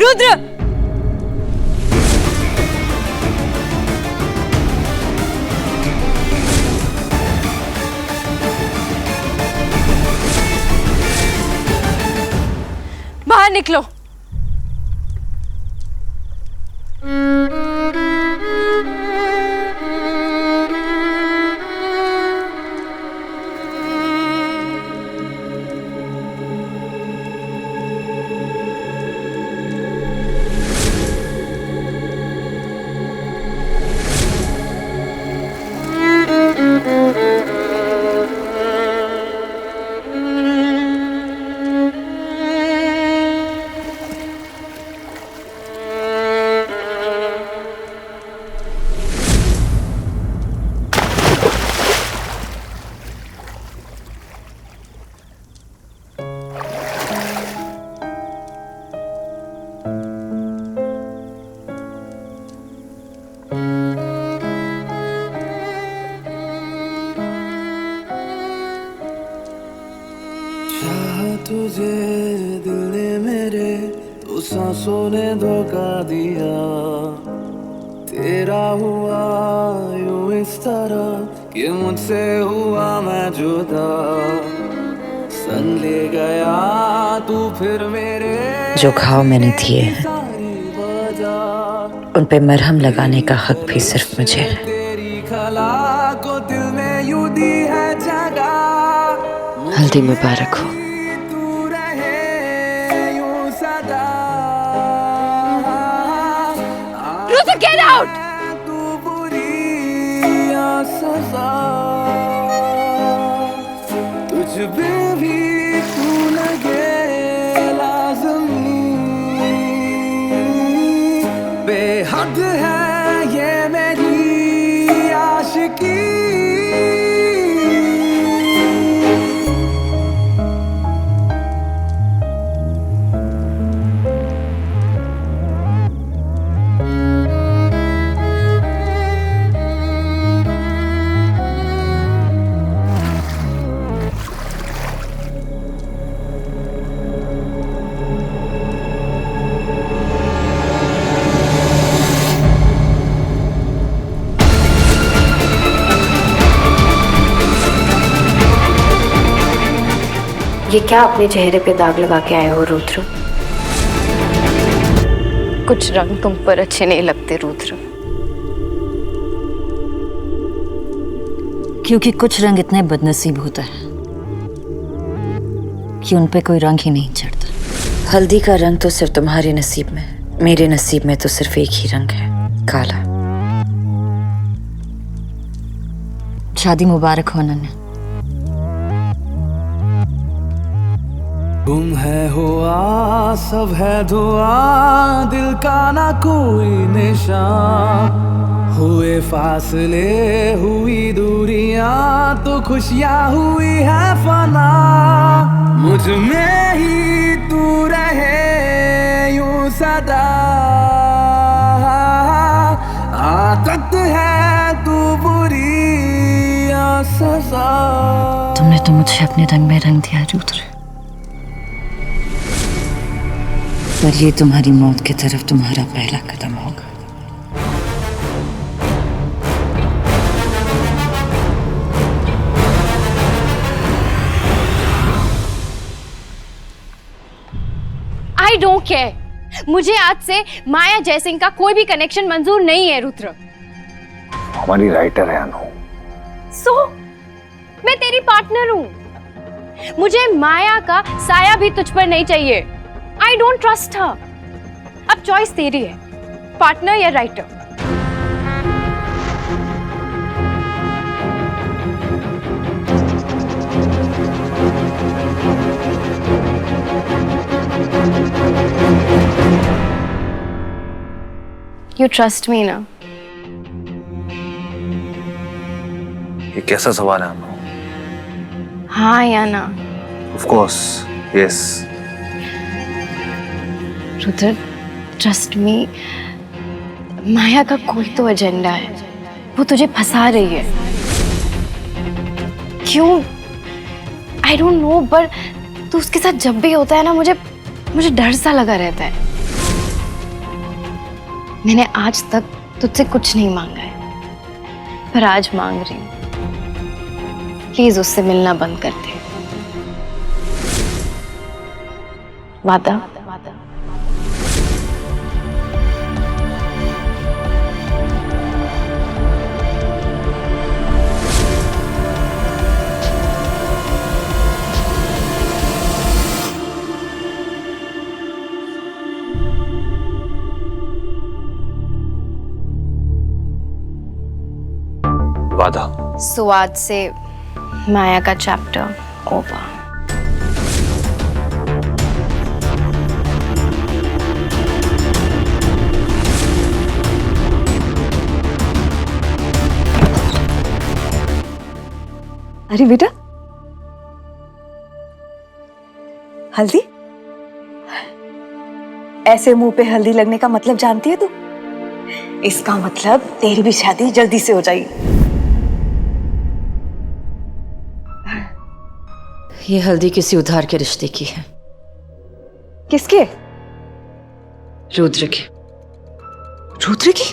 रुद्र! बाहर निकलो। तुझे दिल ने मेरे तो सांसों ने धोखा दिया, तेरा हुआ यूं इस तरह कि मुझसे हुआ मैं जुदा, संग ले गया तू फिर मेरे। जो घाव मैंने दिए हैं उन पे मरहम लगाने का हक भी सिर्फ मुझे है। तेरी खला को दिल में यूं दी है जगह। हल्दी मुबारक हो। Rudra, get out! तू बुरी सजा, तुझ पे भी तू लगे लाज़मी, बेहद है ये मेरी आशिकी। ये क्या अपने चेहरे पे दाग लगा के आए हो रुद्र? कुछ रंग तुम पर अच्छे नहीं लगते रुद्र। क्योंकि कुछ रंग इतने बदनसीब होता है कि उन पे कोई रंग ही नहीं चढ़ता। हल्दी का रंग तो सिर्फ तुम्हारे नसीब में, मेरे नसीब में तो सिर्फ एक ही रंग है, काला। शादी मुबारक हो नन्हे। गुम है हुआ सब है धुआ, दिल का ना कोई निशान, हुए फासले हुई दूरियां तो खुशियां हुई है फना। मुझ में ही तू रहे यूं सदा, आदत है तू बुरी या सजा। तुमने तो मुझे अपने रंग में रंग दिया रुद्र, पर ये तुम्हारी मौत की तरफ तुम्हारा पहला कदम होगा। I don't care. मुझे आज से माया जयसिंह का कोई भी कनेक्शन मंजूर नहीं है रुद्र। हमारी राइटर है अनु। So, मैं तेरी पार्टनर हूं। मुझे माया का साया भी तुझ पर नहीं चाहिए। I don't trust her. अब चॉइस तेरी है, पार्टनर या राइटर। You trust me ना? ये कैसा सवाल है अनु? हाँ या ना? Of course, yes. Rudra, trust me, Maya का कोई तो एजेंडा है, वो तुझे फंसा रही है। क्यों आई डोंट नो, पर तू उसके साथ जब भी होता है ना, मुझे डर सा लगा रहता है। मैंने आज तक तुझसे कुछ नहीं मांगा है, पर आज मांग रही हूँ। प्लीज उससे मिलना बंद कर दे। वादा? वादा। सो आज से माया का चैप्टर ओवर। अरे बेटा, हल्दी? ऐसे मुंह पे हल्दी लगने का मतलब जानती है तू? इसका मतलब तेरी भी शादी जल्दी से हो जाएगी। ये हल्दी किसी उधार के रिश्ते की है। किसके? रुद्र की। रुद्र की?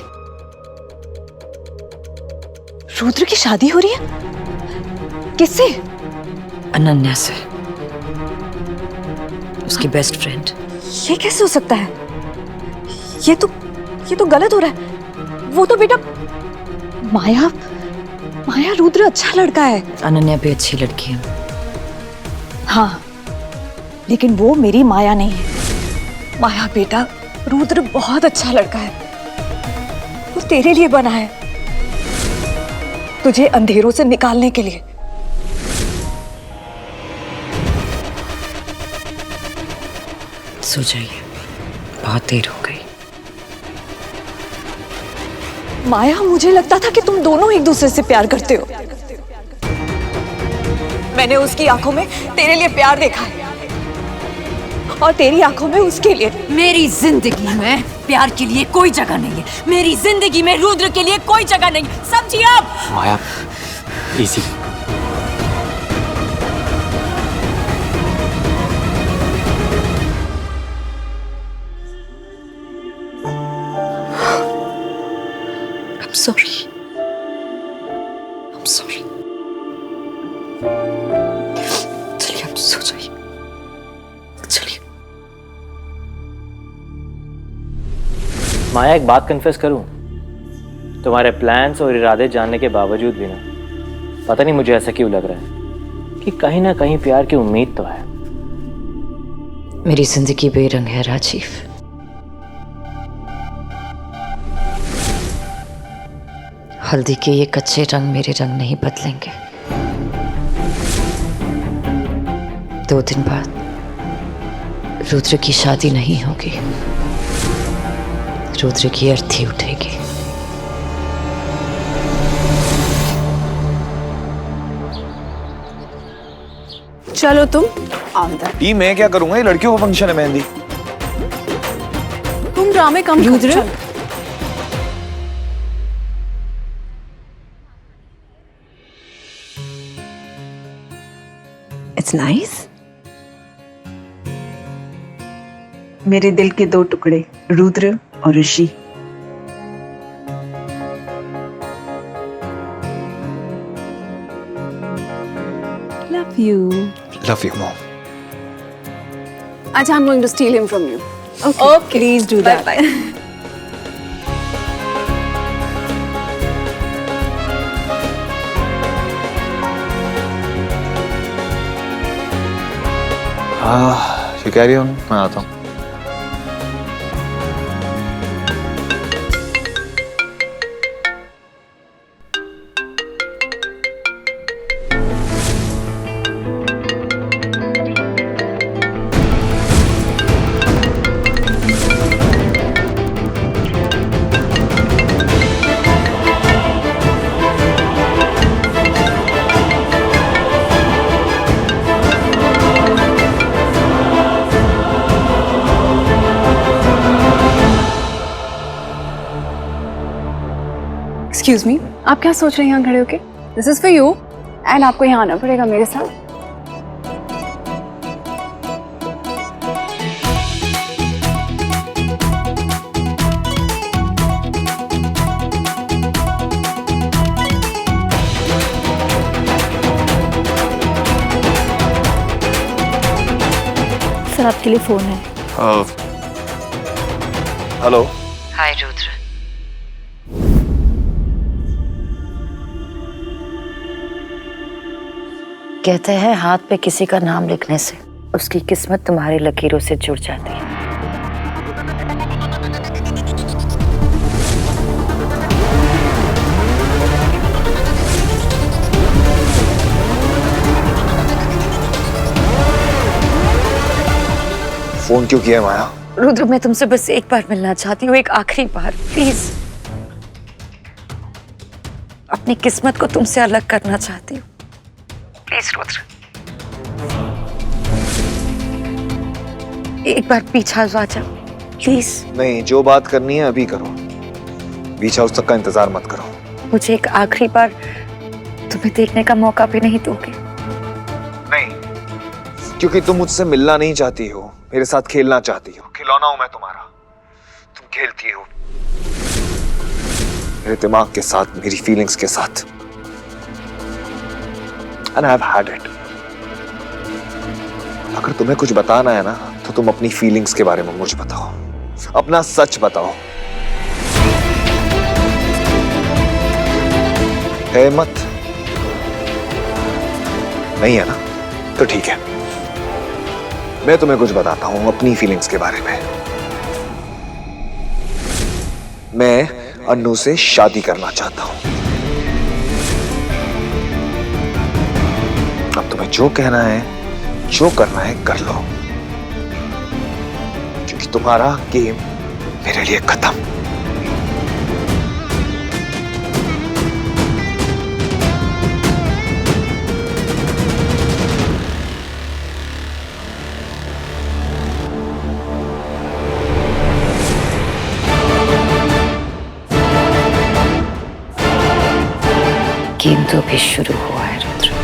रुद्र की शादी हो रही है? किससे? अनन्या से, उसकी बेस्ट फ्रेंड। ये कैसे हो सकता है? ये तो गलत हो रहा है। वो तो बेटा माया रुद्र अच्छा लड़का है। अनन्या भी अच्छी लड़की है। हाँ, लेकिन वो मेरी माया नहीं है। माया बेटा, रुद्र बहुत अच्छा लड़का है। वो तेरे लिए बना है, तुझे अंधेरों से निकालने के लिए। सो जाइए, बहुत देर हो गई। माया, मुझे लगता था कि तुम दोनों एक दूसरे से प्यार करते हो। मैंने उसकी आंखों में तेरे लिए प्यार देखा है और तेरी आंखों में उसके लिए। मेरी जिंदगी में प्यार के लिए कोई जगह नहीं है। मेरी जिंदगी में रुद्र के लिए कोई जगह नहीं। समझिए आप? माया, easy. I'm sorry. I'm sorry. चलिए, आप सो जाइए। चलिए। माया, एक बात कन्फेस करूं? तुम्हारे प्लान्स और इरादे जानने के बावजूद भी ना, पता नहीं मुझे ऐसा क्यों लग रहा है कि कहीं ना कहीं प्यार की उम्मीद तो है। मेरी जिंदगी बेरंग है राजीव। हल्दी के ये कच्चे रंग मेरे रंग नहीं बदलेंगे। 2 दिन बाद रुद्र की शादी नहीं होगी। रुद्र की अर्थी उठेगी। चलो तुम अंदर। ई मैं क्या करूंगा? ये लड़कियों का फंक्शन है, मेहंदी। तुम ड्रामे कम रुद्र। It's nice. मेरे दिल के 2 टुकड़े, रुद्र और ऋषि। Love you. Love you, Mom. Acha, I'm going to steal him from you. Okay. Please do that. Bye. You carry on, मैं आता हूँ। Excuse me, आप क्या सोच रहे हैं यहाँ खड़े होके? This is for you and आपको यहाँ आना पड़ेगा मेरे साथ। सर आपके लिए फोन है। हेलो। हाय रुद्र। कहते हैं हाथ पे किसी का नाम लिखने से उसकी किस्मत तुम्हारी लकीरों से जुड़ जाती है। फोन क्यों किया माया? रुद्र मैं तुमसे बस एक बार मिलना चाहती हूँ, एक आखिरी बार प्लीज। अपनी किस्मत को तुमसे अलग करना चाहती हूँ, प्लीज रुद्र। एक बार पीछा आ जा प्लीज। नहीं, जो बात करनी है अभी करो, बीच हाउस तक का इंतजार मत करो। मुझे एक आखिरी बार तुम्हें देखने का मौका भी नहीं दोगे? नहीं, क्योंकि तुम मुझसे मिलना नहीं चाहती हो, मेरे साथ खेलना चाहती हो। खिलौना हूं मैं तुम्हारा, तुम खेलती हो मेरे दिमाग के साथ, मेरी फीलिंग्स के साथ। And I've had it. अगर तुम्हें कुछ बताना है ना तो तुम अपनी फीलिंग्स के बारे में मुझे बताओ, अपना सच बताओ। है मत? नहीं है ना? तो ठीक है, मैं तुम्हें कुछ बताता हूं अपनी फीलिंग्स के बारे में। मैं अन्नू से शादी करना चाहता हूं। अब तुम्हें जो कहना है, जो करना है कर लो, क्योंकि तुम्हारा गेम मेरे लिए खत्म। गेम तो अभी शुरू हुआ है Rudra.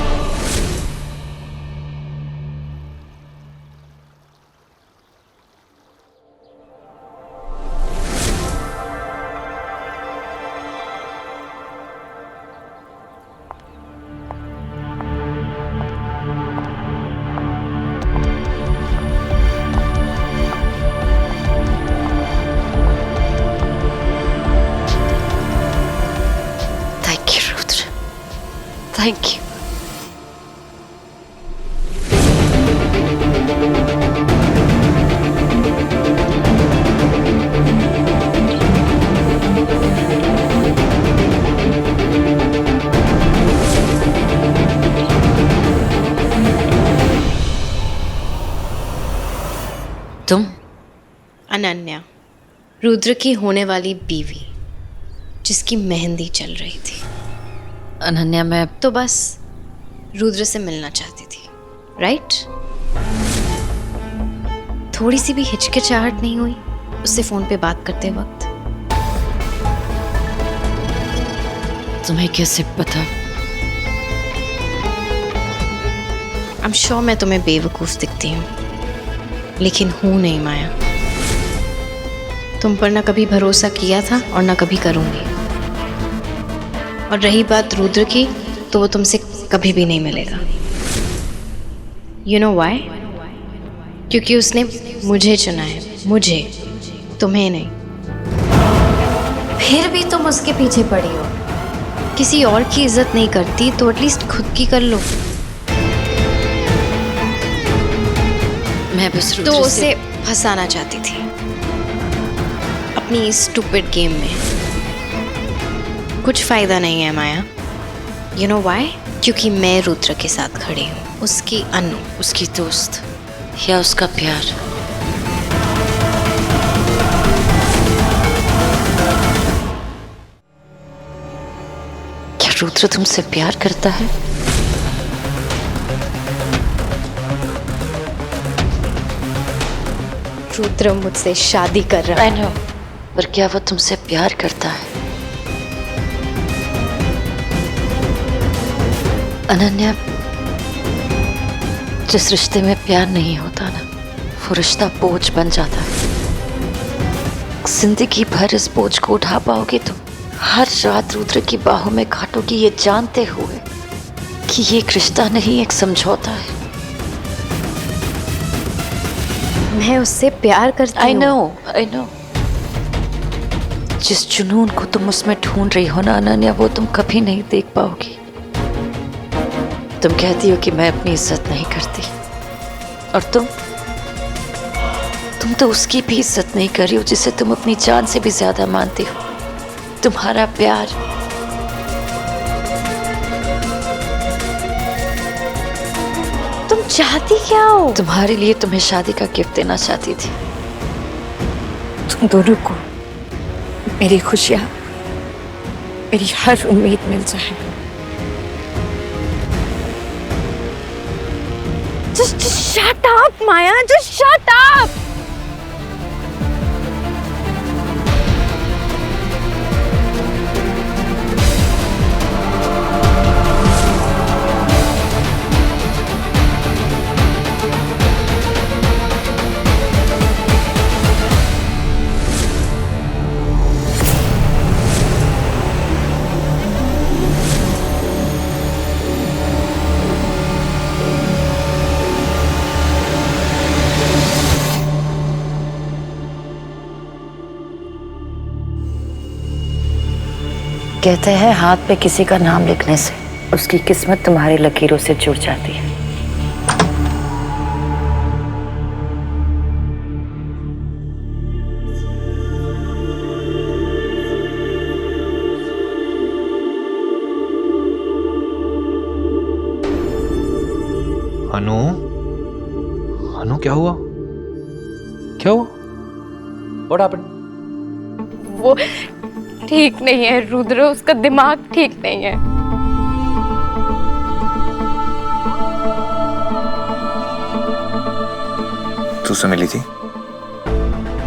Thank you Rudra, thank you. तुम? अनन्या, रुद्र की होने वाली बीवी, जिसकी मेहंदी चल रही थी। अनन्या मैं तो बस रुद्र से मिलना चाहती थी, राइट? थोड़ी सी भी हिचकिचाहट नहीं हुई उससे फोन पे बात करते वक्त? तुम्हें कैसे पता? आई एम श्योर मैं तुम्हें बेवकूफ दिखती हूँ, लेकिन हूं नहीं माया। तुम पर ना कभी भरोसा किया था और ना कभी करूंगी। और रही बात रुद्र की, तो वो तुमसे कभी भी नहीं मिलेगा। You know why? क्योंकि उसने मुझे चुना है, मुझे, तुम्हें नहीं। फिर भी तुम उसके पीछे पड़ी हो। किसी और की इज्जत नहीं करती तो एटलीस्ट खुद की कर लो। मैं बस तो उसे फंसाना चाहती थी अपनी स्टूपिड गेम में। कुछ फायदा नहीं है माया। You know why? क्योंकि मैं रुद्र के साथ खड़ी हूँ, उसकी अनु, उसकी दोस्त या उसका प्यार। क्या रुद्र तुमसे प्यार करता है? रुद्र मुझसे शादी कर रहा है। I know, पर क्या वो तुमसे प्यार करता है? अनन्या, जिस रिश्ते में प्यार नहीं होता ना, वो रिश्ता बोझ बन जाता है। जिंदगी भर इस बोझ को उठा पाओगे तुम? हर रात रुद्र की बाहों में काटोगी, ये जानते हुए कि ये एक रिश्ता नहीं, एक समझौता है। मैं उससे प्यार करती हूँ। I know. जिस जुनून को तुम उसमें ढूंढ रही हो ना अनन्या, वो तुम कभी नहीं देख पाओगी। तुम कहती हो कि मैं अपनी इज्जत नहीं करती, और तुम तो उसकी भी इज्जत नहीं कर रही हो जिसे तुम अपनी जान से भी ज्यादा मानती हो। तुम्हारा प्यार तुम चाहती क्या हो? तुम्हारे लिए तुम्हें शादी का गिफ्ट देना चाहती थी। तुम दोनों को मेरी खुशियां, मेरी हर उम्मीद मिल जाए। Just shut up, Maya. Just shut up. कहते हैं हाथ पे किसी का नाम लिखने से उसकी किस्मत तुम्हारी लकीरों से जुड़ जाती है। अनु, अनु क्या हुआ? क्या हुआ? What happened? वो ठीक नहीं है रुद्र, उसका दिमाग ठीक नहीं है। तू उससे मिली थी?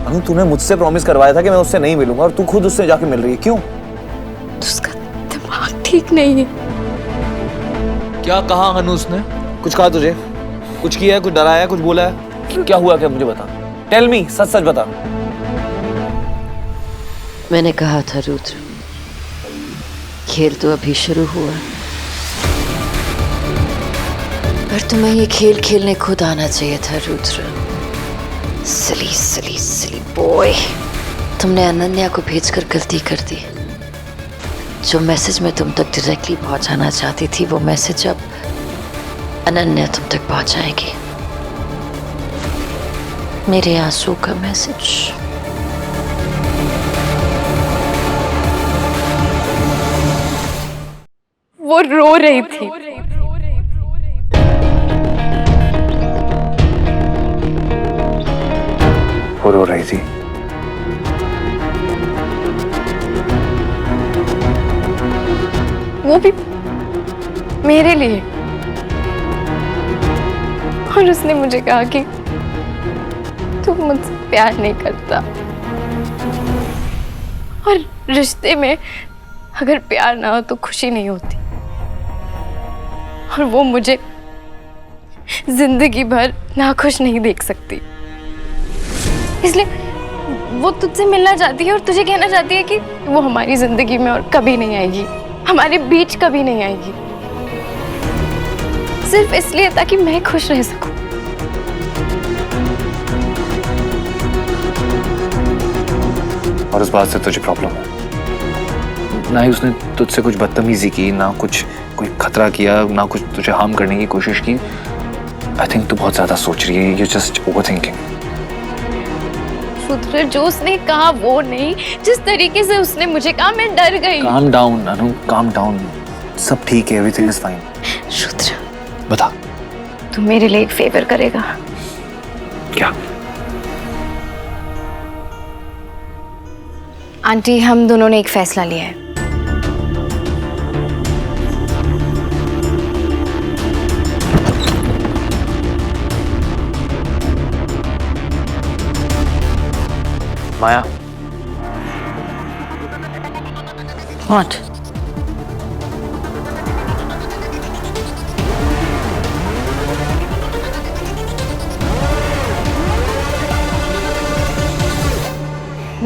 अनु, तूने मुझसे प्रॉमिस करवाया था कि मैं उससे नहीं मिलूंगा, और तू खुद उससे जाके मिल रही है, क्यों? उसका दिमाग ठीक नहीं है। क्या कहा अनु उसने? कुछ कहा तुझे? कुछ किया है? कुछ डराया है? कुछ बोला है? क्या हुआ? क्या मुझे बता, टेल मी, सच सच बता। मैंने कहा था रुद्र, खेल तो अभी शुरू हुआ, पर तुम्हें ये खेल खेलने खुद आना चाहिए था रुद्र। सिली सिली सिली बॉय, तुमने अनन्या को भेजकर गलती कर दी। जो मैसेज मैं तुम तक डायरेक्टली पहुंचाना चाहती थी, वो मैसेज अब अनन्या तुम तक पहुंचाएगी। मेरे आंसू का मैसेज। वो रो रही थी। वो रो रही थी? वो भी मेरे लिए। और उसने मुझे कहा कि तू मुझसे प्यार नहीं करता, और रिश्ते में अगर प्यार ना हो तो खुशी नहीं होती, और वो मुझे जिंदगी भर नाखुश नहीं देख सकती। इसलिए वो तुझसे मिलना चाहती है और तुझे कहना चाहती है कि वो हमारी जिंदगी में और कभी नहीं आएगी, हमारे बीच कभी नहीं आएगी, सिर्फ इसलिए ताकि मैं खुश रह सकूं। और उस बात से तुझे प्रॉब्लम है? ना ही उसने तुझसे कुछ बदतमीजी की, ना कुछ कोई खतरा किया, ना कुछ तुझे हार्म करने की कोशिश की। आई थिंक तू बहुत ज्यादा सोच रही है, यू जस्ट ओवरथिंकिंग। रुद्र, जो उसने कहा वो नहीं, जिस तरीके से उसने मुझे कहा, मैं डर गई। काम डाउन अनु, काम डाउन, सब ठीक है, एवरीथिंग इज फाइन। रुद्र, बता। तू मेरे लिए एक फेवर करेगा? क्या? आंटी, हम दोनों ने एक फैसला लिया है। माया, What?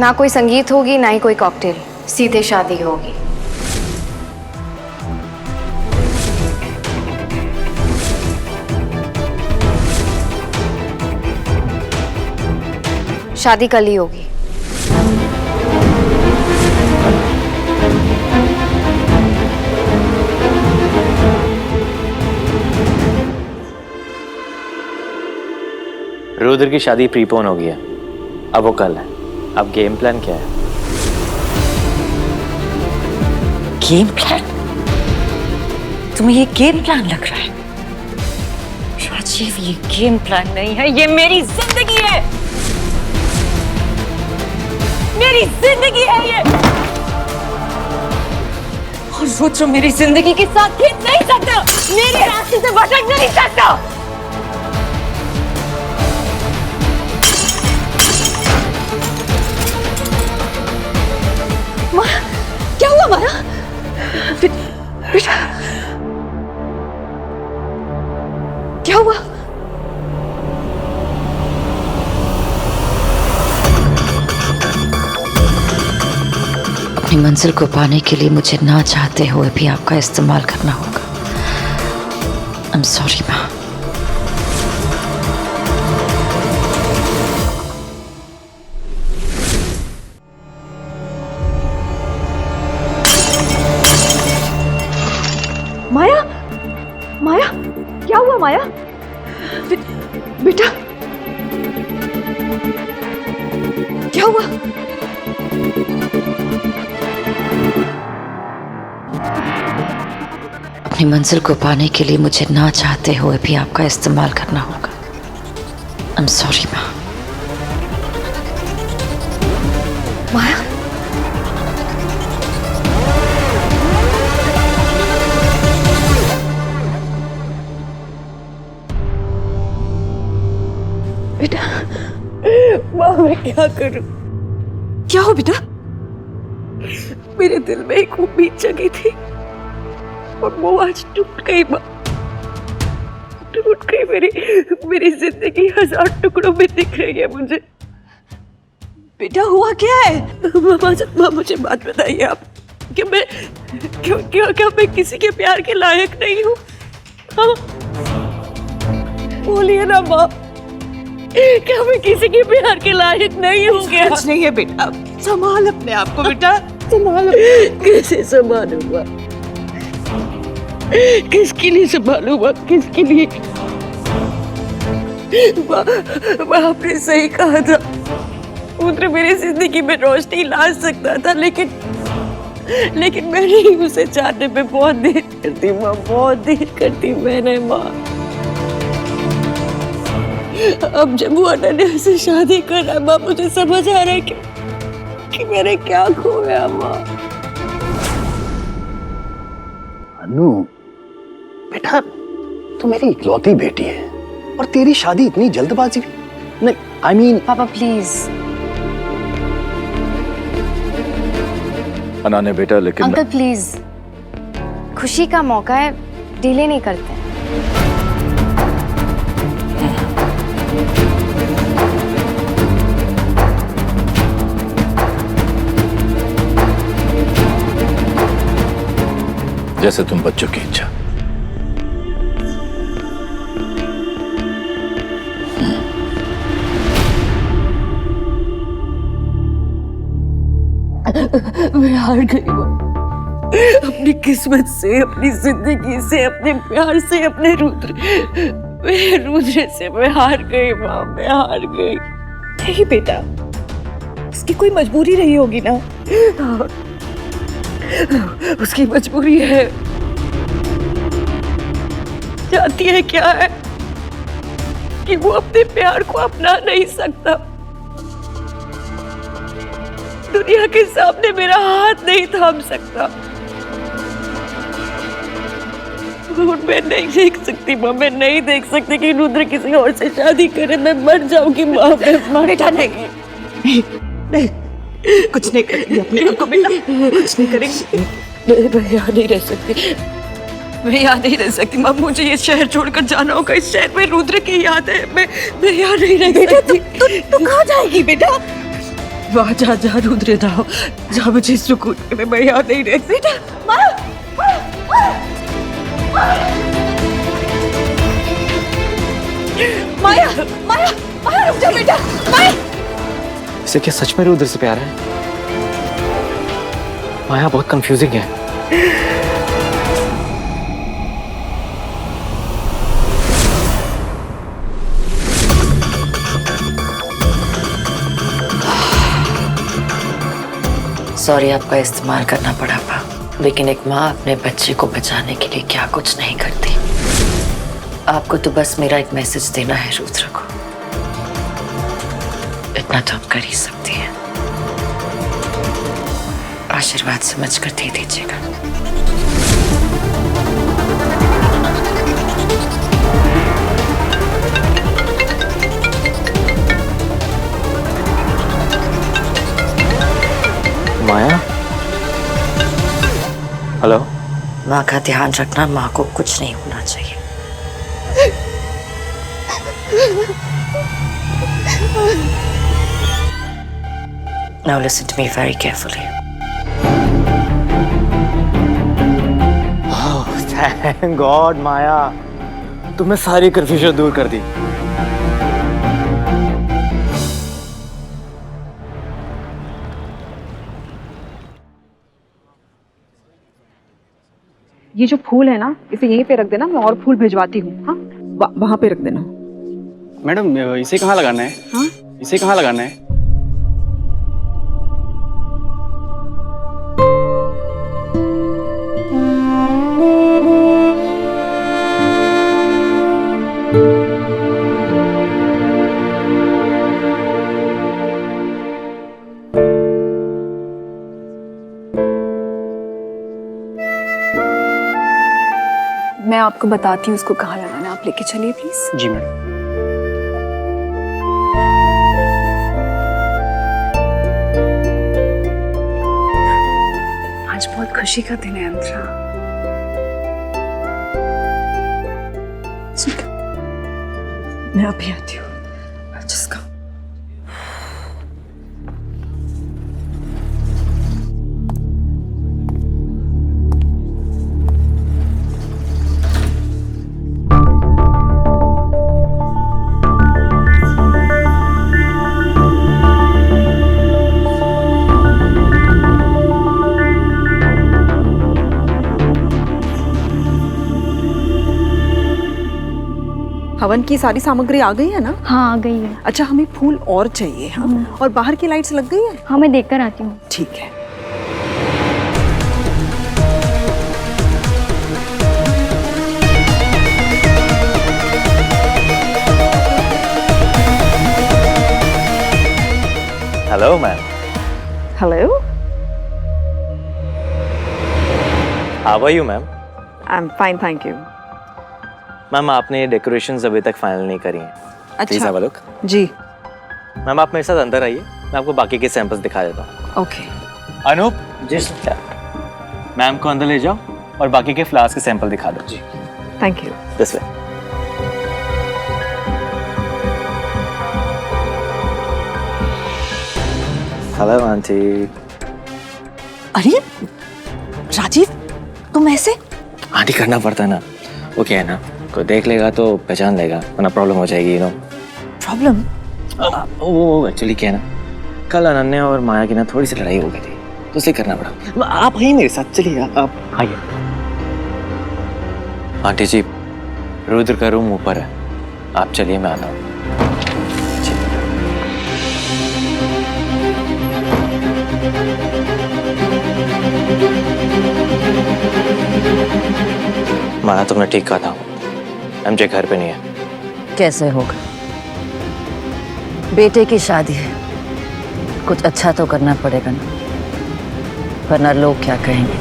ना कोई संगीत होगी ना ही कोई कॉकटेल, सीधे शादी होगी। शादी कल ही होगी। रुद्र की शादी प्रीपोन हो गया, अब वो कल है। अब गेम प्लान क्या है? Game plan? तुम्हें ये गेम प्लान लग रहा है? राजीव, ये गेम प्लान नहीं है, ये मेरी जिंदगी है। मेरी जिंदगी है ये। और रुद्र मेरी जिंदगी के साथ खेल नहीं सकता, मेरे रास्ते से भटक नहीं सकता। माया, क्या हुआ माया? बेटा, क्या हुआ? अपनी मंजिल को पाने के लिए मुझे ना चाहते हुए भी आपका इस्तेमाल करना होगा। I'm sorry माँ। माया, माया, क्या हुआ माया? बेटा, क्या हुआ? अपनी मंजिल को पाने के लिए मुझे ना चाहते हुए भी आपका इस्तेमाल करना होगा। I'm sorry माँ। माया, बेटा, माँ मैं क्या करूं? क्या हो बेटा? मेरे दिल में एक उम्मीद जगी थी और वो आज टूट गई माँ, टूट गई। मेरी जिंदगी 1000 टुकड़ों में दिख रही है मुझे। बेटा हुआ क्या है? माँ मुझे बात बताइए आप, कि मैं क्या मैं किसी के प्यार के लायक नहीं हूँ? हाँ बोलिए ना माँ, क्या मैं किसी के प्यार के लायक नहीं हूँ? क्या कुछ नहीं है बेटा, संभाल अपने आप को बेटा, संभाल। कैसे संभालूंगा? किसके लिए संभालूंगा? किसके लिए? माँ आपने सही कहा था, रुद्र मेरी जिंदगी में रोशनी ला सकता था, लेकिन मैंने ही उसे चाहने में बहुत देर कर दी माँ, बहुत देर कर दी मैंने माँ। अब जब वो अनन्या से शादी कर रहा है माँ, मुझे समझ आ रहा है कि मैंने क्या खोया माँ। अनु बेटा, तू मेरी इकलौती बेटी है और तेरी शादी इतनी जल्दबाजी नहीं, I mean पापा प्लीज। अनाने बेटा, लेकिन अंकल प्लीज, खुशी का मौका है, डिले नहीं करते। जैसे तुम बच्चों की इच्छा। मैं हार गई माँ, अपनी किस्मत से, अपनी जिंदगी से, अपने प्यार से, अपने रुद्र से मैं हार गई माँ, मैं हार गई। नहीं बेटा, उसकी कोई मजबूरी रही होगी ना, उसकी मजबूरी है। जानती है क्या है? कि वो अपने प्यार को अपना नहीं सकता, दुनिया के सामने मेरा हाथ नहीं थाम सकता। मैं नहीं देख सकती माँ, मैं नहीं देख सकती कि रुद्र किसी और से शादी करे, मैं मर जाऊंगी माँ, मैं बेटा नहीं, नहीं कुछ नहीं करेंगे अपने आप को बेटा, कुछ नहीं करेंगे। मैं यहाँ नहीं रह सकती, मैं यहाँ नहीं रह सकती माँ, मुझे ये शहर छोड़कर जाना होगा। इस शहर में रुद्र की याद है, मैं यहाँ नहीं रह सकती। तू कहाँ जाएगी बेटा? वहाँ जा रुद्र जाओ, जा, मुझे सुकून के मैं यहाँ नहीं रह सकती। माया माया माया रुक जा बेटा, माया। इसे क्या सच में रुद्र से प्यार है? माया बहुत कंफ्यूजिंग है। सॉरी आपका इस्तेमाल करना पड़ा पा, लेकिन एक माँ अपने बच्चे को बचाने के लिए क्या कुछ नहीं करती। आपको तो बस मेरा एक मैसेज देना है रुद्र को, इतना तो आप कर ही सकती हैं। आशीर्वाद समझकर दे दीजिएगा। माया, हेलो। माँ का ध्यान रखना, माँ को कुछ नहीं होना चाहिए। Now listen to me very carefully. Thank God Maya, तुमने सारी कंफ्यूजन दूर कर दी। ये जो फूल है ना, इसे यहीं पे रख देना, मैं और फूल भिजवाती हूँ। हाँ, वहाँ पे रख देना। मैडम इसे कहाँ लगाना है? हाँ, इसे कहाँ लगाना है? मैं आपको बताती हूँ उसको कहाँ लगाना है, आप लेके चलिए प्लीज। Ji madam. आज बहुत खुशी का दिन है अंतरा। मैं अभी आती हूँ। जिसका हवन की सारी सामग्री आ गई है ना? हाँ, आ गई है। अच्छा, हमें फूल और चाहिए। हाँ, और बाहर की लाइट्स लग गई है? हाँ, मैं देख कर आती हूँ। ठीक है। Hello ma'am. Hello, how are you ma'am? I am fine, thank you. Ma'am, आपने ये डेकोरेशंस अभी तक फाइनल नहीं करी हैं। Please have a look. जी। मैम, आप मेरे साथ अंदर आइए, मैं आपको बाकी के सैंपल्स दिखा देता हूँ। ओके। अनूप जी, मैम को अंदर ले जाओ और बाकी के फ्लावर्स के सैंपल दिखा दो। जी, thank you. This way. Hello aunty. अरे राजीव, तुम ऐसे? आंटी करना पड़ता है ना, वो क्या है ना, कोई देख लेगा तो पहचान लेगा, वरना प्रॉब्लम हो जाएगी। You know problem? वो एक्चुअली क्या है ना, कल अनन्या और माया की ना थोड़ी सी लड़ाई हो गई थी, तो उसे करना पड़ा। आप आइए मेरे साथ, चलिए आप आइए। आंटी जी, रुद्र का रूम ऊपर है, आप चलिए, मैं आता हूँ। माया, तुमने ठीक कहा था, एमजे घर पे नहीं है। कैसे होगा? बेटे की शादी है, कुछ अच्छा तो करना पड़ेगा ना, वरना लोग क्या कहेंगे।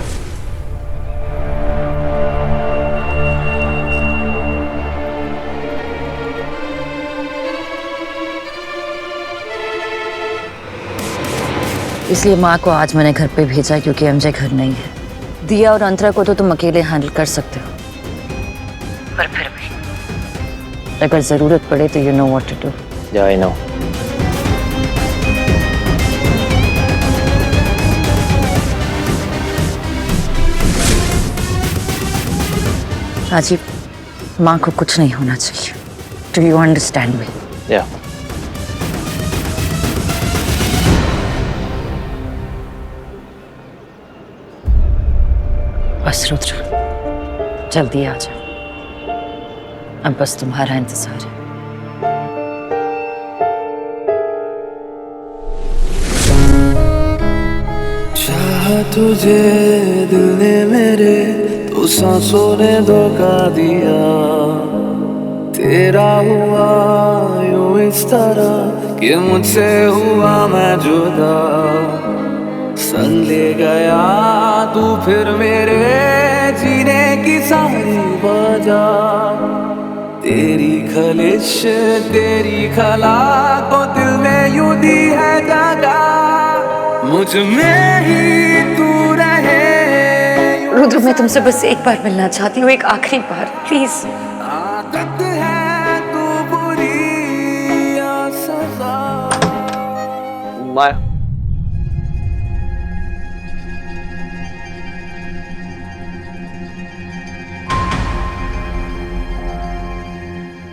इसलिए माँ को आज मैंने घर पे भेजा, क्योंकि एमजे घर नहीं है। दिया और अंतरा को तो तुम अकेले हैंडल कर सकते हो, पर फिर भी अगर जरूरत पड़े तो you know what to do. या आई नो। राजीव, माँ को कुछ नहीं होना चाहिए। Do you understand me? या बस रुद्र, जल्दी आ जाओ। अब बस तुम्हारा इंतजार है। चाहा तुझे दिल ने मेरे, तो सांसों ने धोखा दिया। तेरा हुआ यूं इस तरह कि मुझसे हुआ मैं जुदा। संग ले गया तू फिर मेरे जीने की सारी वजह। तेरी खलिश तेरी खला को दिल में यूं दी है जगह। मुझ में ही तू रहे। रुद्र, मैं तुमसे बस एक बार मिलना चाहती हूँ, एक आखिरी बार, प्लीज। आदत है तू बुरी या सजा। माया,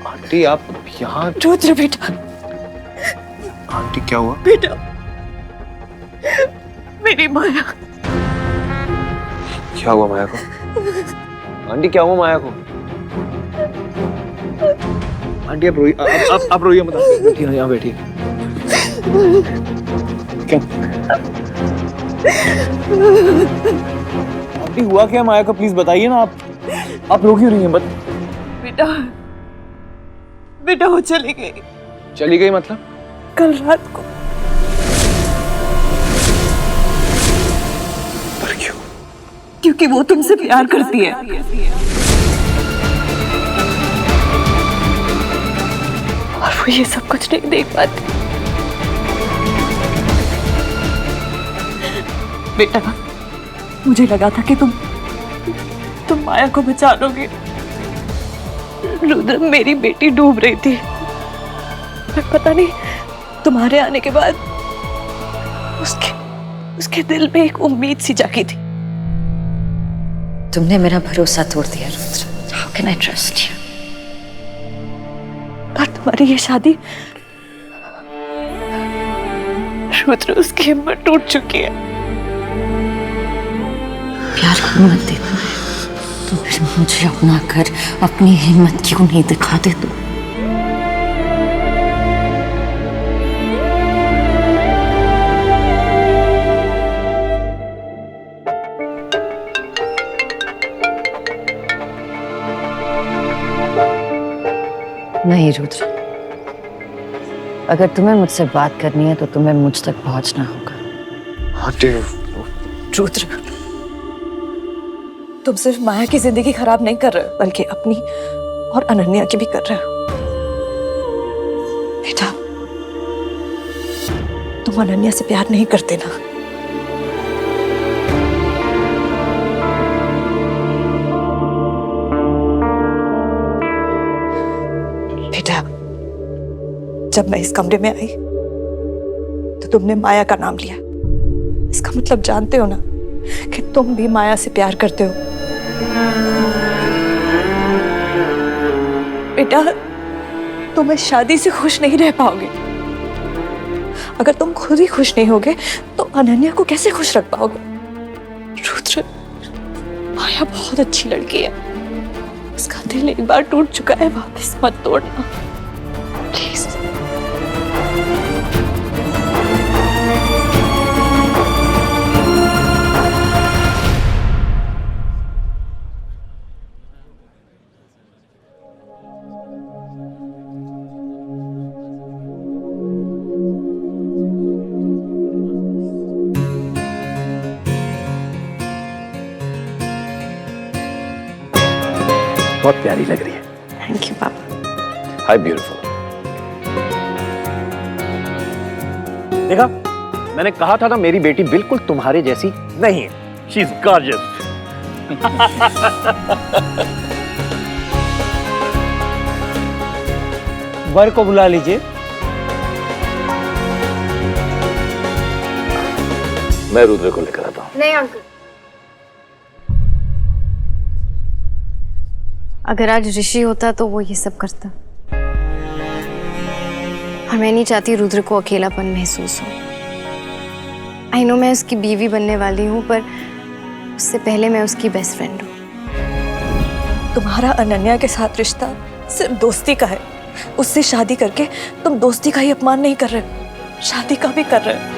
आंटी आप यहाँ? रुद्र बेटा, आंटी क्या हुआ? बेटा, मेरी माया। क्या हुआ माया को? आंटी क्या हुआ माया को? आंटी आप रोइए, आप रोइए मत। बैठिए यहाँ, बैठिए। क्या आंटी हुआ क्या माया को? प्लीज बताइए ना। आप रो क्यों रही हैं? बेटा, बेटा वो चली गई। चली गई मतलब? कल रात को। पर क्यों? क्योंकि वो तुमसे प्यार करती है। और वो ये सब कुछ नहीं देख पाती। बेटा, मुझे लगा था कि तुम माया को बचा लोगे। रुद्र, मेरी बेटी डूब रही थी, पर पता नहीं तुम्हारे आने के बाद उसके दिल में एक उम्मीद सी जागी थी। तुमने मेरा भरोसा तोड़ दिया Rudra. How can I trust you? पर तुम्हारी ये शादी, रुद्र, उसकी हिम्मत टूट चुकी है। प्यार को हिम्मत देता है तो फिर मुझे अपना घर, अपनी हिम्मत क्यों नहीं दिखाते तुम? नहीं रुद्र, अगर तुम्हें मुझसे बात करनी है तो तुम्हें मुझ तक पहुंचना होगा। आंटी रुद्र, तुम सिर्फ माया की जिंदगी खराब नहीं कर रहे हो, बल्कि अपनी और अनन्या की भी कर रहे हो। बेटा, तुम अनन्या से प्यार नहीं करते ना? बेटा, जब मैं इस कमरे में आई तो तुमने माया का नाम लिया। इसका मतलब जानते हो ना कि तुम भी माया से प्यार करते हो। बेटा, तुम इस शादी से खुश नहीं रह पाओगे। अगर तुम खुद ही खुश नहीं होगे तो अनन्या को कैसे खुश रख पाओगे? रुद्र, माया बहुत अच्छी लड़की है। उसका दिल एक बार टूट चुका है, वापस मत तोड़ना प्लीज। बहुत प्यारी लग रही है। थैंक यू पापा। हाय ब्यूटीफुल। देखा, मैंने कहा था ना मेरी बेटी बिल्कुल तुम्हारे जैसी नहीं है। She is gorgeous. वर को बुला लीजिए। मैं रुद्र को लेकर आता हूँ। नहीं अंकल, अगर आज ऋषि होता तो वो ये सब करता। और मैं नहीं चाहती रुद्र को अकेलापन महसूस हो। आई नो मैं उसकी बीवी बनने वाली हूँ, पर उससे पहले मैं उसकी बेस्ट फ्रेंड हूँ। तुम्हारा अनन्या के साथ रिश्ता सिर्फ दोस्ती का है। उससे शादी करके तुम दोस्ती का ही अपमान नहीं कर रहे, शादी का भी कर रहे हो।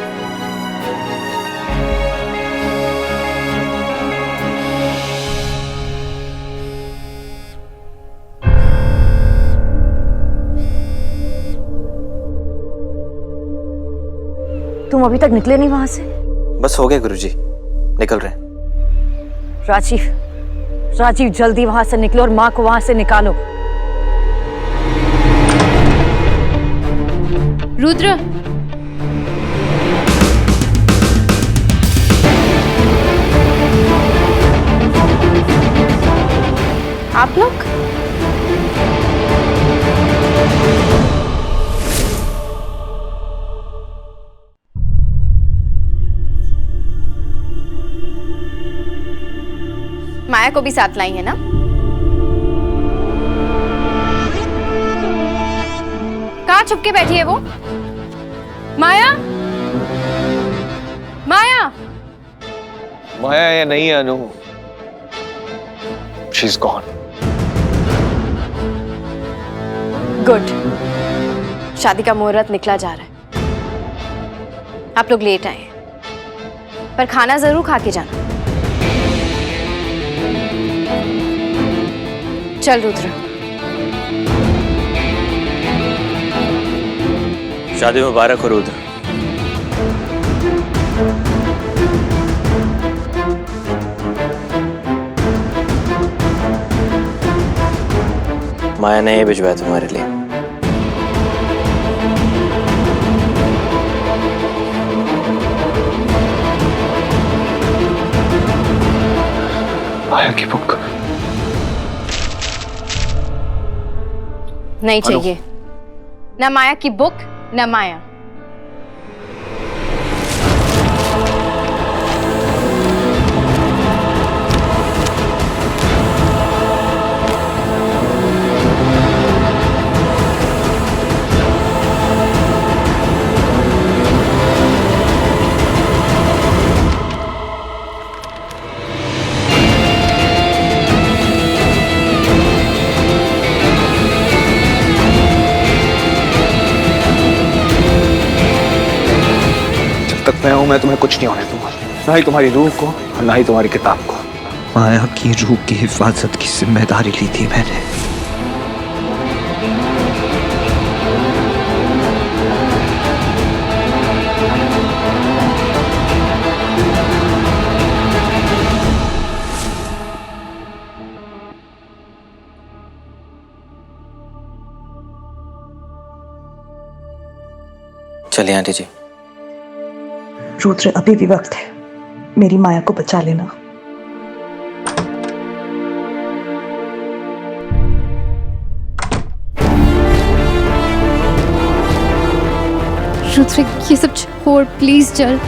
तुम अभी तक निकले नहीं वहां से? बस हो गया गुरुजी, निकल रहे हैं। राजीव जल्दी वहां से निकलो और माँ को वहां से निकालो। रुद्र, आप लोग? माया को भी साथ लाई है ना? कहाँ छुप के बैठी है वो? माया, माया। माया या नहीं है अनु, शी इज गॉन। गुड, शादी का मुहूर्त निकला जा रहा है। आप लोग लेट आए, पर खाना जरूर खा के जाना। चल रुद्र। शादी मुबारक हो रुद्र। माया ने भिजवाया तुम्हारे लिए। माया की बुक नहीं चाहिए, न माया की बुक न माया। मैं तुम्हें कुछ नहीं होने दूंगा, ना ही तुम्हारी रूह को और ना ही तुम्हारी किताब को। माया की रूह की हिफाजत की जिम्मेदारी ली थी मैंने। चलिए आंटी जी। रुद्र, अभी भी वक्त है, मेरी माया को बचा लेना। रुद्र, ये सब छोड़ प्लीज, चल।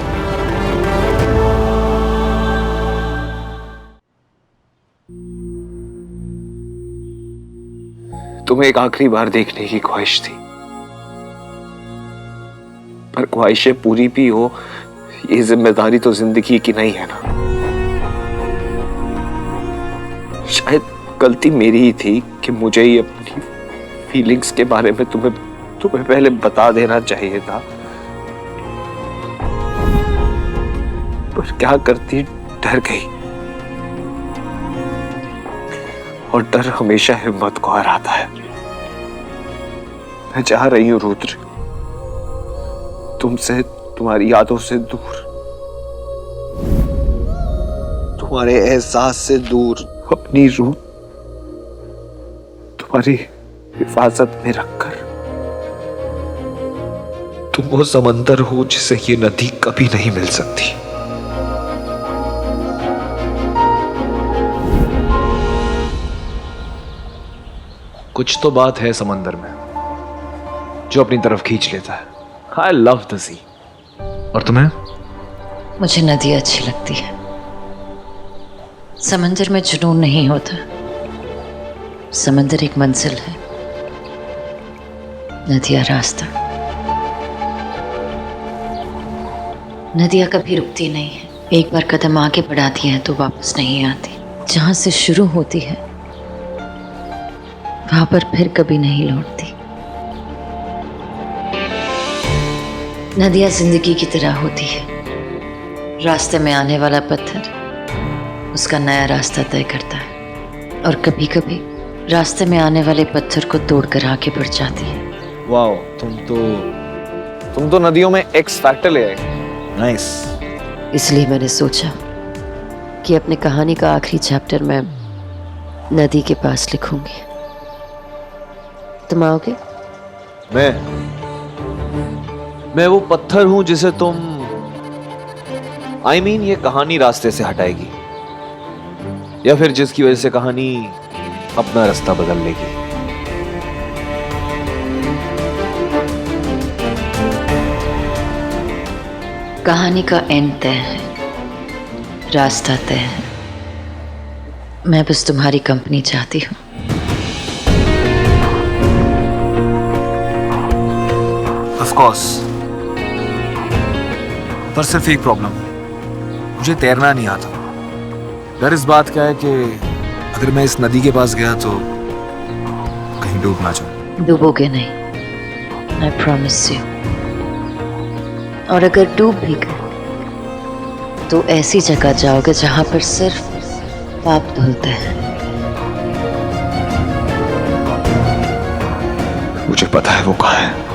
तुम्हें एक आखिरी बार देखने की ख्वाहिश थी, पर ख्वाहिशें पूरी भी हो, ये जिम्मेदारी तो जिंदगी की नहीं है ना। शायद गलती मेरी ही थी कि मुझे ही अपनी फीलिंग्स के बारे में तुम्हें पहले बता देना चाहिए था। पर क्या करती, डर गई, और डर हमेशा हिम्मत को हराता है। मैं चाह रही हूं रुद्र, तुमसे, तुम्हारी यादों से दूर, तुम्हारे एहसास से दूर, अपनी रूह तुम्हारी हिफाजत में रखकर। तुम वो समंदर हो जिसे ये नदी कभी नहीं मिल सकती। कुछ तो बात है समंदर में जो अपनी तरफ खींच लेता है। I love the sea। और तुम्हें? मुझे नदी अच्छी लगती है, समंदर में जुनून नहीं होता। समंदर एक मंजिल है, नदियां रास्ता। नदियां कभी रुकती नहीं है, एक बार कदम आगे बढ़ाती है तो वापस नहीं आती। जहां से शुरू होती है वहां पर फिर कभी नहीं लौटती। नदियां जिंदगी की तरह होती है, रास्ते में आने वाला पत्थर उसका नया रास्ता तय करता है, और कभी कभी रास्ते में आने वाले पत्थर को तोड़कर आगे बढ़ जाती है। वाओ, तुम तो नदियों में एक्स फैक्टर ले आए। नाइस। इसलिए मैंने सोचा कि अपनी कहानी का आखिरी चैप्टर मैं नदी के पास लिखूंगी। तुम आओगे? मैं वो पत्थर हूं जिसे तुम I mean, ये कहानी रास्ते से हटाएगी, या फिर जिसकी वजह से कहानी अपना रास्ता बदल लेगी। कहानी का एंड तय है, रास्ता तय है। मैं बस तुम्हारी कंपनी चाहती हूँ। ऑफ कोर्स, पर सिर्फ एक प्रॉब्लम, मुझे तैरना नहीं आता। डर इस बात का है कि अगर मैं इस नदी के पास गया तो कहीं डूब ना जाऊं। डूबोगे नहीं, आई प्रॉमिस यू। और अगर डूब भी गए तो ऐसी जगह जाओगे जहां पर सिर्फ पाप धुलते हैं। मुझे पता है वो कहाँ है।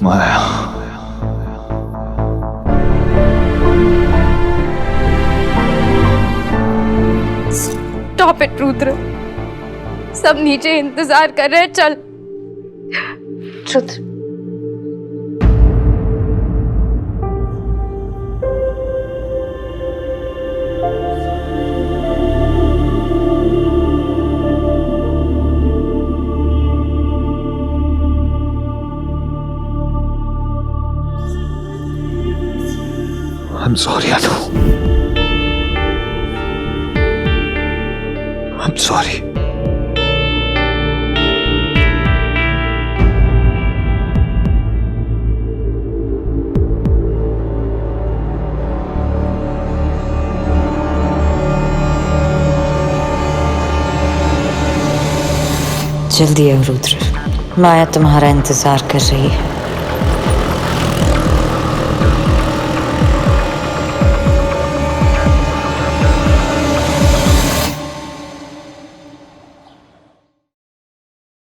माया, स्टॉप इट रुद्र, सब नीचे इंतजार कर रहे हैं, चल। Rudra, I'm sorry, Anu. I'm sorry. जल्दी आओ रुद्र, माया तुम्हारा इंतजार कर रही है।